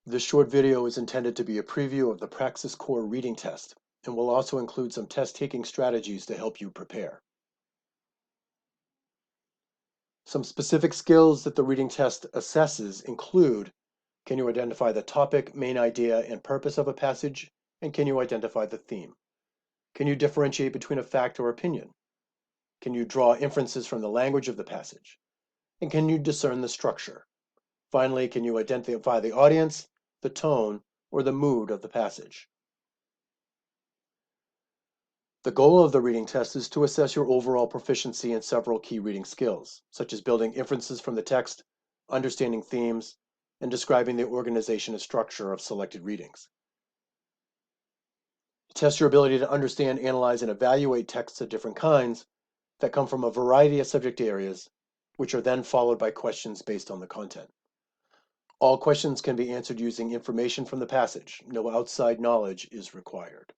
This short video is intended to be a preview of the Praxis Core reading test and will also include some test-taking strategies to help you prepare. Some specific skills that the reading test assesses include: can you identify the topic, main idea, and purpose of a passage, and can you identify the theme? Can you differentiate between a fact or opinion? Can you draw inferences from the language of the passage? And can you discern the structure? Finally, can you identify the audience, the tone, or the mood of the passage? The goal of the reading test is to assess your overall proficiency in several key reading skills, such as building inferences from the text, understanding themes, and describing the organization and structure of selected readings. It tests your ability to understand, analyze, and evaluate texts of different kinds that come from a variety of subject areas, which are then followed by questions based on the content. All questions can be answered using information from the passage. No outside knowledge is required.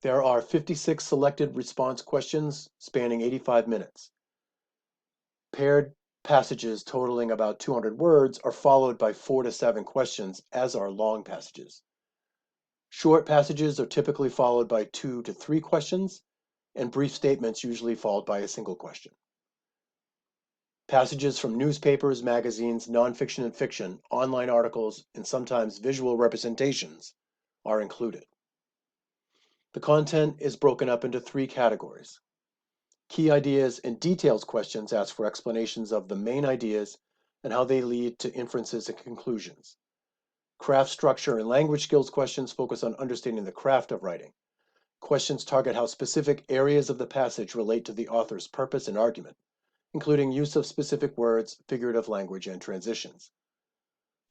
There are 56 selected response questions spanning 85 minutes. Paired passages totaling about 200 words are followed by 4 to 7 questions, as are long passages. Short passages are typically followed by 2 to 3 questions, and brief statements usually followed by a single question. Passages from newspapers, magazines, nonfiction and fiction, online articles, and sometimes visual representations are included. The content is broken up into 3 categories. Key ideas and details questions ask for explanations of the main ideas and how they lead to inferences and conclusions. Craft structure and language skills questions focus on understanding the craft of writing. Questions target how specific areas of the passage relate to the author's purpose and argument, including use of specific words, figurative language, and transitions.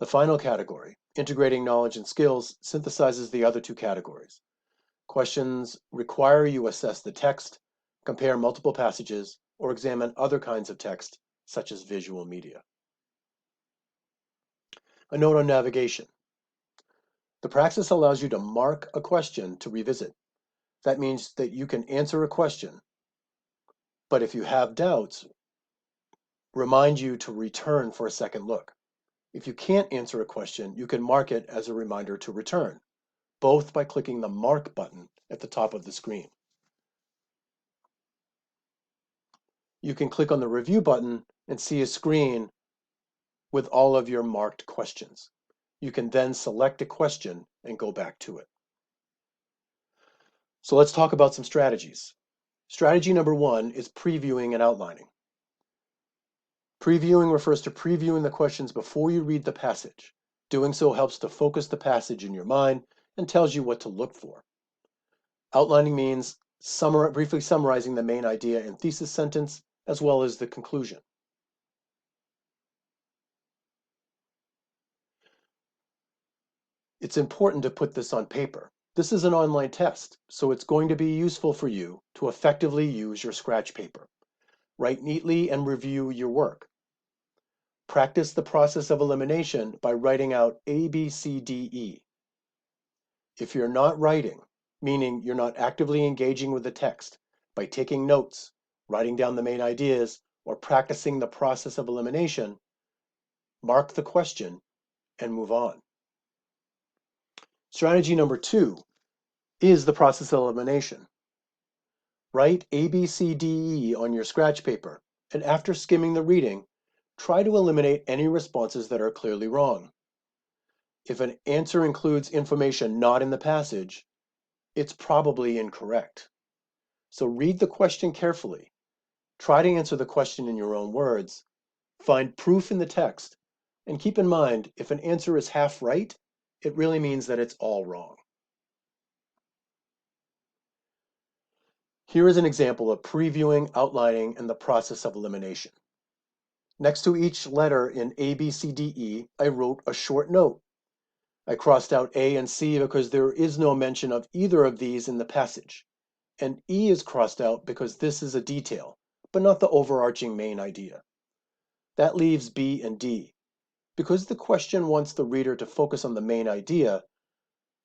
The final category, integrating knowledge and skills, synthesizes the other 2 categories. Questions require you assess the text, compare multiple passages, or examine other kinds of text, such as visual media. A note on navigation. The Praxis allows you to mark a question to revisit. That means that you can answer a question, but if you have doubts, remind you to return for a second look. If you can't answer a question, you can mark it as a reminder to return, both by clicking the Mark button at the top of the screen. You can click on the Review button and see a screen with all of your marked questions. You can then select a question and go back to it. So let's talk about some strategies. Strategy number 1 is previewing and outlining. Previewing refers to previewing the questions before you read the passage. Doing so helps to focus the passage in your mind and tells you what to look for. Outlining means briefly summarizing the main idea and thesis sentence, as well as the conclusion. It's important to put this on paper. This is an online test, so it's going to be useful for you to effectively use your scratch paper. Write neatly and review your work. Practice the process of elimination by writing out A, B, C, D, E. If you're not writing, meaning you're not actively engaging with the text by taking notes, writing down the main ideas, or practicing the process of elimination, mark the question and move on. Strategy number 2 is the process of elimination. Write A, B, C, D, E on your scratch paper, and after skimming the reading, try to eliminate any responses that are clearly wrong. If an answer includes information not in the passage, it's probably incorrect. So read the question carefully. Try to answer the question in your own words. Find proof in the text, and keep in mind, if an answer is half right, it really means that it's all wrong. Here is an example of previewing, outlining, and the process of elimination. Next to each letter in A, B, C, D, E, I wrote a short note. I crossed out A and C because there is no mention of either of these in the passage, and E is crossed out because this is a detail, but not the overarching main idea. That leaves B and D. Because the question wants the reader to focus on the main idea,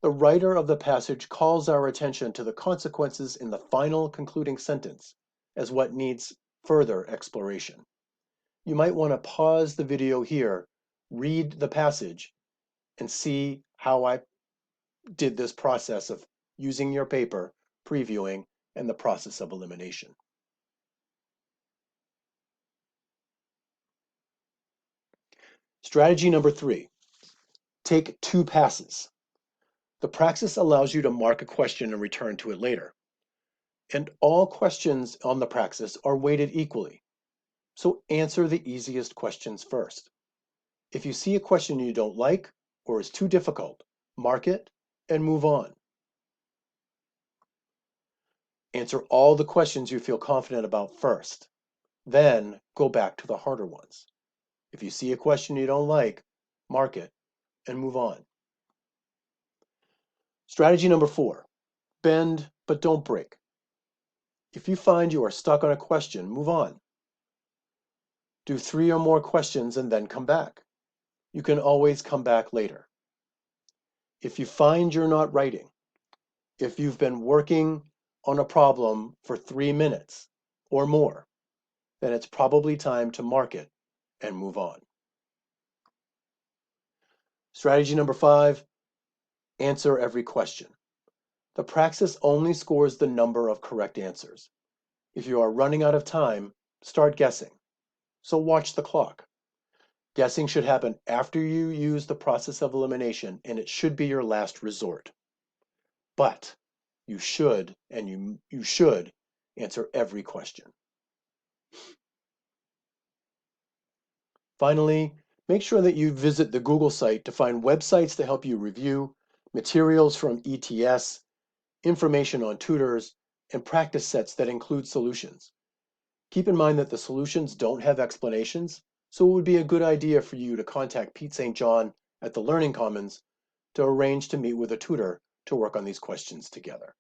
the writer of the passage calls our attention to the consequences in the final concluding sentence as what needs further exploration. You might want to pause the video here read the passage and see how I did this process of using your paper, previewing, and the process of elimination. Strategy number 3, take 2 passes. The Praxis allows you to mark a question and return to it later. And all questions on the Praxis are weighted equally. So answer the easiest questions first. If you see a question you don't like or is too difficult, mark it and move on. Answer all the questions you feel confident about first. Then go back to the harder ones. If you see a question you don't like, mark it and move on. Strategy number 4, bend but don't break. If you find you are stuck on a question, move on. Do 3 or more questions and then come back. You can always come back later. If you find you're not writing, if you've been working on a problem for 3 minutes or more, then it's probably time to mark it and move on. Strategy number 5, answer every question. The Praxis only scores the number of correct answers. If you are running out of time, start guessing. So watch the clock. Guessing should happen after you use the process of elimination, and it should be your last resort. But you should answer every question. Finally, make sure that you visit the Google site to find websites to help you review, materials from ETS, information on tutors, and practice sets that include solutions. Keep in mind that the solutions don't have explanations, so it would be a good idea for you to contact Pete St. John at the Learning Commons to arrange to meet with a tutor to work on these questions together.